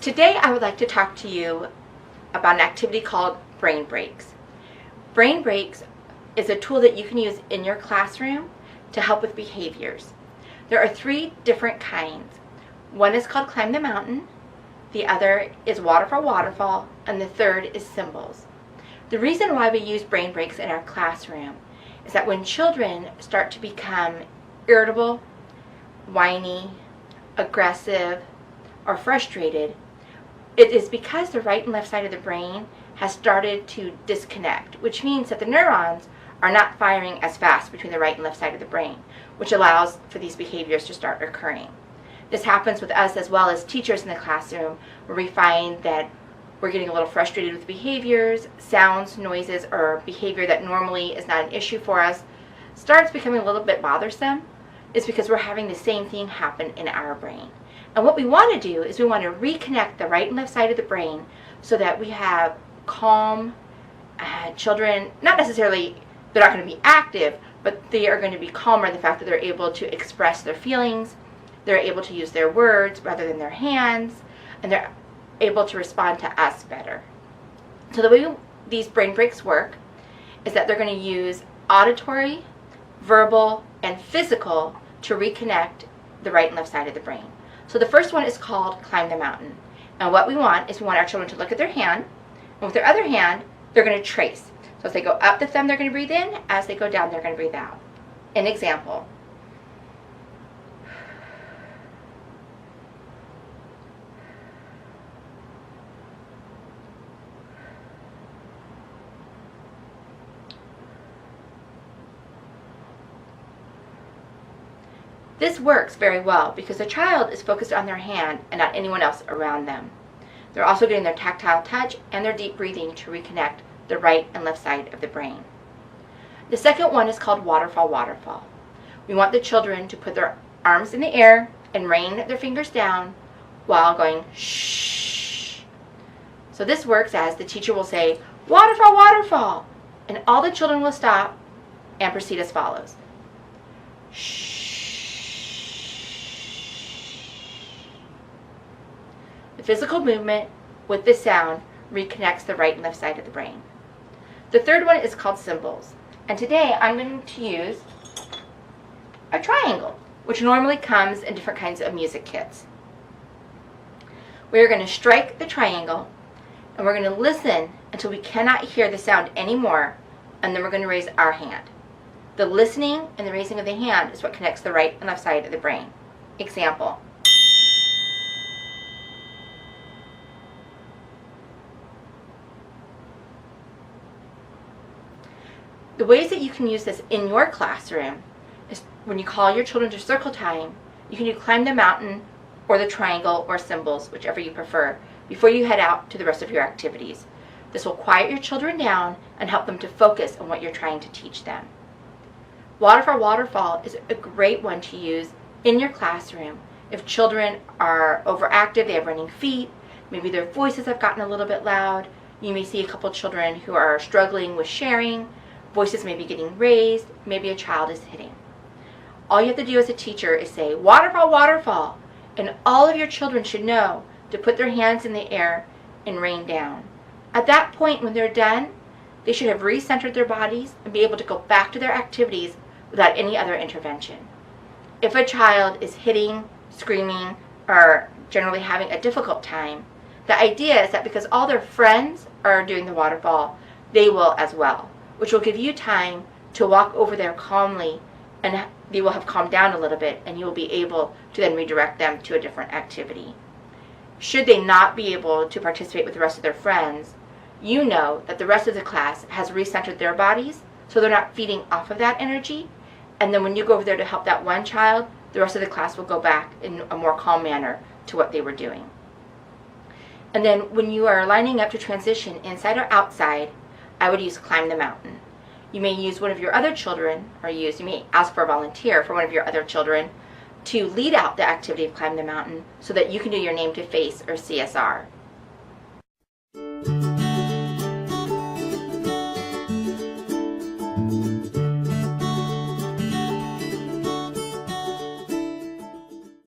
Today I would like to talk to you about an activity called brain breaks. Brain breaks is a tool that you can use in your classroom to help with behaviors. There are 3 different kinds. One is called Climb the Mountain, the other is Waterfall, and the third is Symbols. The reason why we use brain breaks in our classroom is that when children start to become irritable, whiny, aggressive, or frustrated, it is because the right and left side of the brain has started to disconnect, which means that the neurons are not firing as fast between the right and left side of the brain, which allows for these behaviors to start occurring. This happens with us as well as teachers in the classroom, where we find that we're getting a little frustrated with behaviors, sounds, noises, or behavior that normally is not an issue for us starts becoming a little bit bothersome. It's because we're having the same thing happen in our brain. And what we want to do is we want to reconnect the right and left side of the brain so that we have calm children. Not necessarily, they're not going to be active, but they are going to be calmer in the fact that they're able to express their feelings, they're able to use their words rather than their hands, and they're able to respond to us better. So the way these brain breaks work is that they're going to use auditory, verbal, and physical to reconnect the right and left side of the brain. So the first one is called Climb the Mountain. And what we want is we want our children to look at their hand, and with their other hand, they're going to trace. So as they go up the thumb, they're going to breathe in. As they go down, they're going to breathe out. An example. This works very well because the child is focused on their hand and not anyone else around them. They're also getting their tactile touch and their deep breathing to reconnect the right and left side of the brain. The second one is called Waterfall. We want the children to put their arms in the air and rain their fingers down while going shh. So this works as the teacher will say, Waterfall, and all the children will stop and proceed as follows. Shh. The physical movement with the sound reconnects the right and left side of the brain. The third one is called Symbols. And today I'm going to use a triangle, which normally comes in different kinds of music kits. We're going to strike the triangle, and we're going to listen until we cannot hear the sound anymore, and then we're going to raise our hand. The listening and the raising of the hand is what connects the right and left side of the brain. Example. The ways that you can use this in your classroom is when you call your children to circle time, you can do Climb the Mountain or the triangle or Symbols, whichever you prefer, before you head out to the rest of your activities. This will quiet your children down and help them to focus on what you're trying to teach them. Waterfall is a great one to use in your classroom if children are overactive, they have running feet, maybe their voices have gotten a little bit loud. You may see a couple children who are struggling with sharing. Voices may be getting raised, maybe a child is hitting. All you have to do as a teacher is say, Waterfall, and all of your children should know to put their hands in the air and rain down. At that point, when they're done, they should have recentered their bodies and be able to go back to their activities without any other intervention. If a child is hitting, screaming, or generally having a difficult time, the idea is that because all their friends are doing the waterfall, they will as well, which will give you time to walk over there calmly, and they will have calmed down a little bit, and you will be able to then redirect them to a different activity. Should they not be able to participate with the rest of their friends, you know that the rest of the class has recentered their bodies, so they're not feeding off of that energy, and then when you go over there to help that one child, the rest of the class will go back in a more calm manner to what they were doing. And then when you are lining up to transition inside or outside, I would use Climb the Mountain. You may use one of your other children, you may ask for a volunteer for one of your other children to lead out the activity of Climb the Mountain so that you can do your name to face or CSR.